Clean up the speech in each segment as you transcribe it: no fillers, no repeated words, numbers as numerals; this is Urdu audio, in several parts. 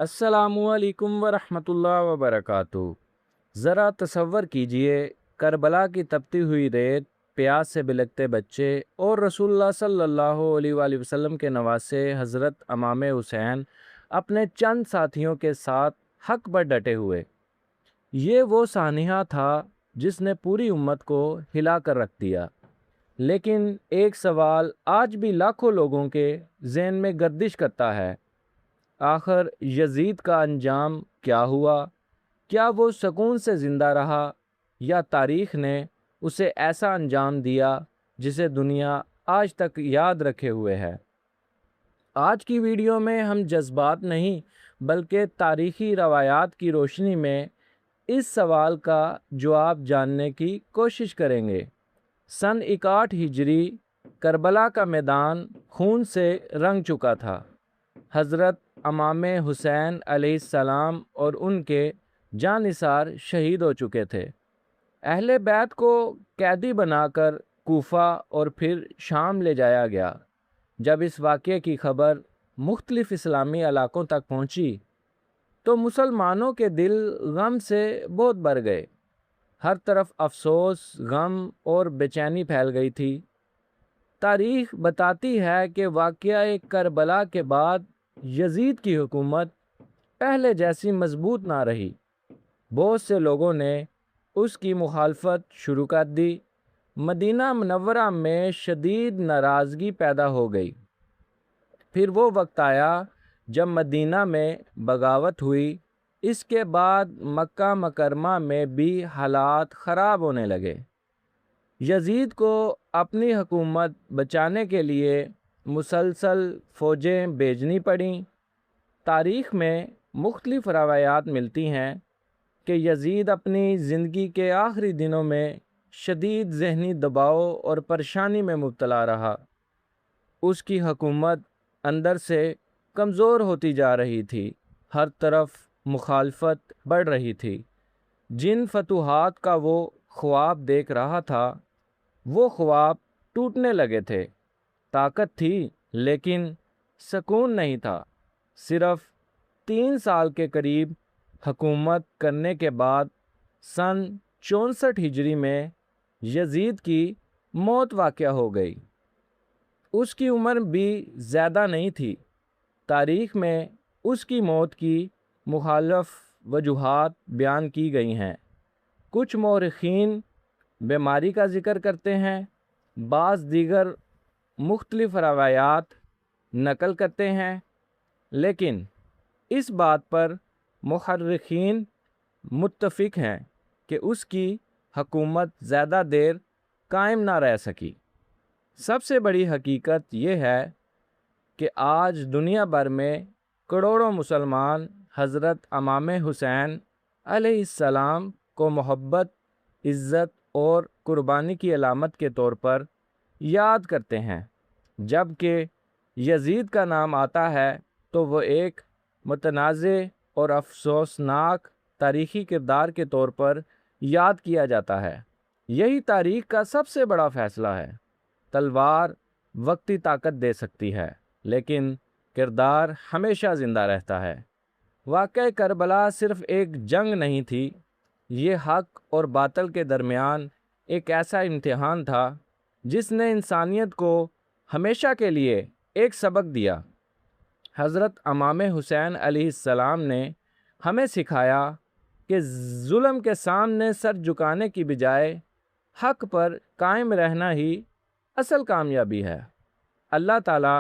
السلام علیکم ورحمۃ اللہ وبرکاتہ۔ ذرا تصور کیجئے کربلا کی تپتی ہوئی ریت، پیاس سے بلکتے بچے اور رسول اللہ صلی اللہ علیہ وآلہ وسلم کے نواسے حضرت امام حسین اپنے چند ساتھیوں کے ساتھ حق پر ڈٹے ہوئے۔ یہ وہ سانحہ تھا جس نے پوری امت کو ہلا کر رکھ دیا۔ لیکن ایک سوال آج بھی لاکھوں لوگوں کے ذہن میں گردش کرتا ہے، آخر یزید کا انجام کیا ہوا؟ کیا وہ سکون سے زندہ رہا یا تاریخ نے اسے ایسا انجام دیا جسے دنیا آج تک یاد رکھے ہوئے ہے؟ آج کی ویڈیو میں ہم جذبات نہیں بلکہ تاریخی روایات کی روشنی میں اس سوال کا جواب جاننے کی کوشش کریں گے۔ سن 61 ہجری کربلا کا میدان خون سے رنگ چکا تھا۔ حضرت امام حسین علیہ السلام اور ان کے جانثار شہید ہو چکے تھے۔ اہل بیت کو قیدی بنا کر کوفہ اور پھر شام لے جایا گیا۔ جب اس واقعے کی خبر مختلف اسلامی علاقوں تک پہنچی تو مسلمانوں کے دل غم سے بہت بھر گئے۔ ہر طرف افسوس، غم اور بے چینی پھیل گئی تھی۔ تاریخ بتاتی ہے کہ واقعہ کربلا کے بعد یزید کی حکومت پہلے جیسی مضبوط نہ رہی۔ بہت سے لوگوں نے اس کی مخالفت شروع کر دی۔ مدینہ منورہ میں شدید ناراضگی پیدا ہو گئی۔ پھر وہ وقت آیا جب مدینہ میں بغاوت ہوئی۔ اس کے بعد مکہ مکرمہ میں بھی حالات خراب ہونے لگے۔ یزید کو اپنی حکومت بچانے کے لیے مسلسل فوجیں بھیجنی پڑیں۔ تاریخ میں مختلف روایات ملتی ہیں کہ یزید اپنی زندگی کے آخری دنوں میں شدید ذہنی دباؤ اور پریشانی میں مبتلا رہا۔ اس کی حکومت اندر سے کمزور ہوتی جا رہی تھی، ہر طرف مخالفت بڑھ رہی تھی۔ جن فتوحات کا وہ خواب دیکھ رہا تھا وہ خواب ٹوٹنے لگے تھے۔ طاقت تھی لیکن سکون نہیں تھا۔ صرف 3 سال کے قریب حکومت کرنے کے بعد سن 64 ہجری میں یزید کی موت واقع ہو گئی۔ اس کی عمر بھی زیادہ نہیں تھی۔ تاریخ میں اس کی موت کی مخالف وجوہات بیان کی گئی ہیں۔ کچھ مورخین بیماری کا ذکر کرتے ہیں، بعض دیگر مختلف روایات نقل کرتے ہیں، لیکن اس بات پر مورخین متفق ہیں کہ اس کی حکومت زیادہ دیر قائم نہ رہ سکی۔ سب سے بڑی حقیقت یہ ہے کہ آج دنیا بھر میں کروڑوں مسلمان حضرت امام حسین علیہ السلام کو محبت، عزت اور قربانی کی علامت کے طور پر یاد کرتے ہیں۔ جب کہ یزید کا نام آتا ہے تو وہ ایک متنازع اور افسوسناک تاریخی کردار کے طور پر یاد کیا جاتا ہے۔ یہی تاریخ کا سب سے بڑا فیصلہ ہے۔ تلوار وقتی طاقت دے سکتی ہے لیکن کردار ہمیشہ زندہ رہتا ہے۔ واقعہ کربلا صرف ایک جنگ نہیں تھی، یہ حق اور باطل کے درمیان ایک ایسا امتحان تھا جس نے انسانیت کو ہمیشہ کے لیے ایک سبق دیا۔ حضرت امام حسین علیہ السلام نے ہمیں سکھایا کہ ظلم کے سامنے سر جھکانے کی بجائے حق پر قائم رہنا ہی اصل کامیابی ہے۔ اللہ تعالی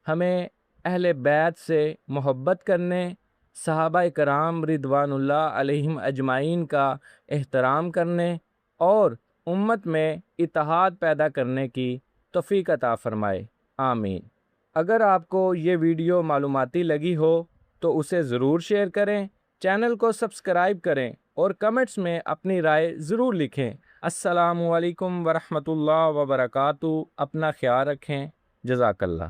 ہمیں اہل بیت سے محبت کرنے، صحابہ کرام رضوان اللہ علیہم اجمعین کا احترام کرنے اور امت میں اتحاد پیدا کرنے کی توفیق عطا فرمائے، آمین۔ اگر آپ کو یہ ویڈیو معلوماتی لگی ہو تو اسے ضرور شیئر کریں، چینل کو سبسکرائب کریں اور کمنٹس میں اپنی رائے ضرور لکھیں۔ السلام علیکم ورحمۃ اللہ وبرکاتہ۔ اپنا خیال رکھیں، جزاک اللہ۔